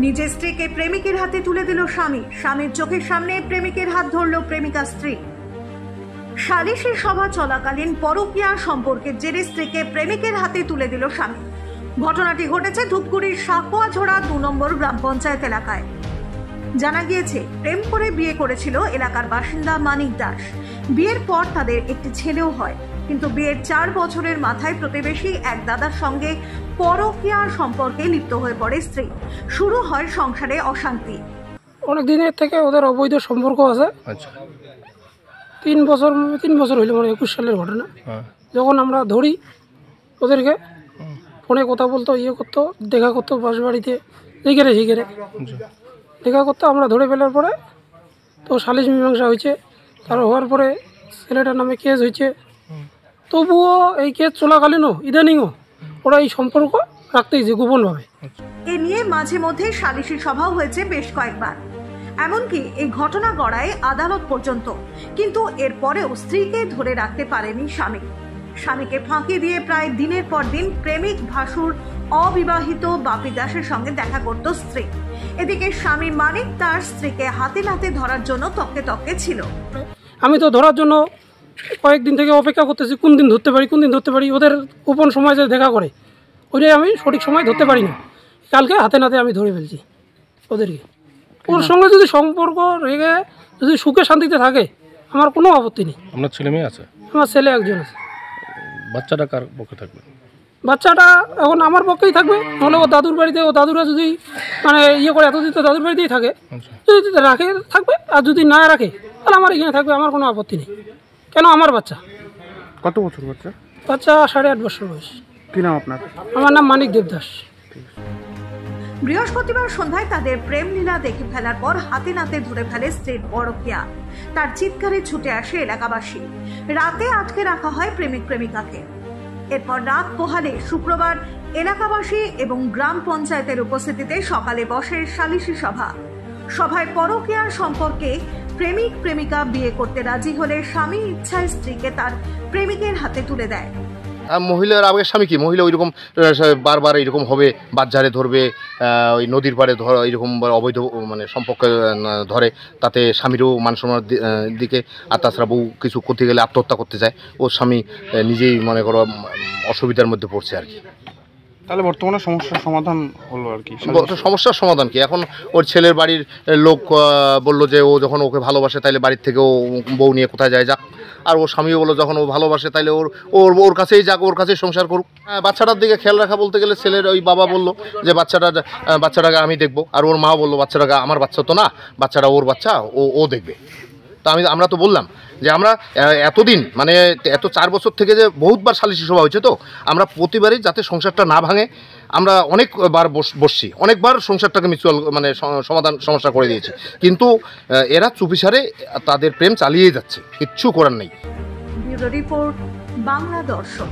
নিজের স্ত্রীকে প্রেমিকের হাতে তুলে দিল স্বামী। স্বামীর চোখের সামনে প্রেমিকের হাত ধরল প্রেমিকা স্ত্রী। সালিশি সভা চলাকালীন পরকীয়া সম্পর্কের জেরে স্ত্রীকে প্রেমিকের হাতে তুলে দিল স্বামী। ঘটনাটি ঘটেছে ধূপগুড়ির সাকুয়াঝোড়া 2 নম্বর গ্রাম পঞ্চায়েত এলাকায়। জানা গিয়েছে, প্রেম করে বিয়ে করেছিল এলাকার বাসিন্দা মানিক দাস। বিয়ের পর তাদের একটি ছেলেও হয়, কিন্তু বিয়ের 4 বছরের মাথায় প্রতিবেশী এক দাদার সঙ্গে পরকীয়া সম্পর্কে লিপ্ত হয়ে পড়ে স্ত্রী। শুরু হয় সংসারে অশান্তি। অনেক দিনের থেকে ওদের অবৈধ সম্পর্ক আছে। আচ্ছা, 3 বছর হইল, মানে 21 সালের ঘটনা। যখন আমরা ধরি ওদেরকে, ফোনে কথা বলতো, ইয়ে করতো, দেখা করতো বাস বাড়িতে, যেখানে দেখা করতো। আমরা ধরে ফেলার পরে তো সালিশ মীমাংসা হয়েছে। তার হওয়ার পরে ছেলেটার নামে কেস হয়েছে। তবুও এই কেস চলাকালীনও ইদানিংও ওরা এই সম্পর্ক রাখতেইছে গোপনভাবে। এ নিয়ে মাঝে মধ্যে সালিশি সভাও হয়েছে বেশ কয়েকবার। এমনকি এই ঘটনা গড়ায় আদালত পর্যন্ত, কিন্তু এরপরেও স্ত্রীকে ধরে রাখতে পারেনি স্বামী। স্বামীকে ফাঁকি দিয়ে প্রায় দিনের পর দিন প্রেমিক ভাসুর অবিবাহিত বাপি দাসের সঙ্গে দেখা করত স্ত্রী। এদিকে স্বামী মানিক তার স্ত্রীকে হাতে নাতে ধরার জন্য তককে তককে ছিল। আমি তো ধরার জন্য কয়েকদিন থেকে অপেক্ষা করতেছি, কোন দিন ধরতে পারি। ওদের গোপন সময় যে দেখা করে, ওইটাই আমি সঠিক সময় ধরতে পারি না। কালকে হাতে নাতে আমি ধরে ফেলছি ওদেরকে। ওর সঙ্গে যদি সম্পর্ক রেখে যদি সুখে শান্তিতে থাকে, আমার কোনো আপত্তি নেই। আপনার ছেলে মেয়ে আছে? আমার ছেলে একজন আছে। বাচ্চাটা কার পক্ষে থাকবে? বাচ্চাটা এখন আমার পক্ষেই থাকবে, নাহলে ও দাদুর বাড়িতে, ও দাদুরা যদি মানে ইয়ে করে, এতদিন তো দাদুর বাড়িতেই থাকে। যদি রাখে থাকবে, আর যদি না রাখে তাহলে আমার এখানে থাকবে, আমার কোনো আপত্তি নেই। কেন, আমার বাচ্চা। কত বছর বাচ্চা? বাচ্চা 8.5 বছর বয়স। কি নাম আপনার? আমার নাম মানিক দেবদাস। বৃহস্পতিবার সন্ধ্যায় তাদের প্রেম লীলা দেখে ফেলার পর হাতে নাতে ধরে ফেলে স্ত্রীর পরকীয়া। তার চিৎকারে ছুটে আসে এলাকাবাসী। রাতে আটকে রাখা হয় প্রেমিক প্রেমিকাকে। এরপর রাত পোহালে শুক্রবার এলাকাবাসী এবং গ্রাম পঞ্চায়েতের উপস্থিতিতে সকালে বসে সালিশি সভা। সভায় পরকীয়ার সম্পর্কে প্রেমিক প্রেমিকা বিয়ে করতে রাজি হলে স্বামী ইচ্ছায় স্ত্রীকে তার প্রেমিকের হাতে তুলে দেয়। মহিলার আগে স্বামী কি, মহিলা ওইরকম বারবার এইরকম হবে, বাচ্চারে ধরবে, ওই নদীর পাড়ে এইরকম অবৈধ মানে সম্পর্ক ধরে, তাতে স্বামীরও মান সম্মানের দিকে। আর তাছাড়া বউ কিছু করতে গেলে আত্মহত্যা করতে যায়, ওর স্বামী নিজেই মনে করো অসুবিধার মধ্যে পড়ছে আর কি। তাহলে বর্তমানে সমস্যার সমাধান হলো আর কি? সমস্যার সমাধান কি, এখন ওর ছেলের বাড়ির লোক বললো যে ও যখন ওকে ভালোবাসে তাইলে বাড়ির থেকে ও বউ নিয়ে কোথায় যায় যাক। আর ওর স্বামীও বললো যখন ও ভালোবাসে তাইলে ওর কাছেই যাক, ওর কাছেই সংসার করুক। বাচ্চাটার দিকে খেয়াল রাখা বলতে গেলে ছেলের ওই বাবা বললো যে বাচ্চাটাকে আমি দেখবো, আর ওর মা বললো বাচ্চাটাকে আমার বাচ্চা তো না, বাচ্চাটা ওর বাচ্চা, ও দেখবে। তো আমরা তো বললাম যে আমরা এতদিন মানে এত 4 বছর থেকে যে বহুতবার সালিশি সভা হয়েছে, তো আমরা প্রতিবারই যাতে সংসারটা না ভাঙে আমরা অনেকবার বসছি, অনেকবার সংসারটাকে মিউচুয়াল মানে সমস্যা করে দিয়েছি, কিন্তু এরা চুপিসারে তাদের প্রেম চালিয়ে যাচ্ছে, কিচ্ছু করার নেই। ব্যুরো রিপোর্ট, বাংলা দর্শন।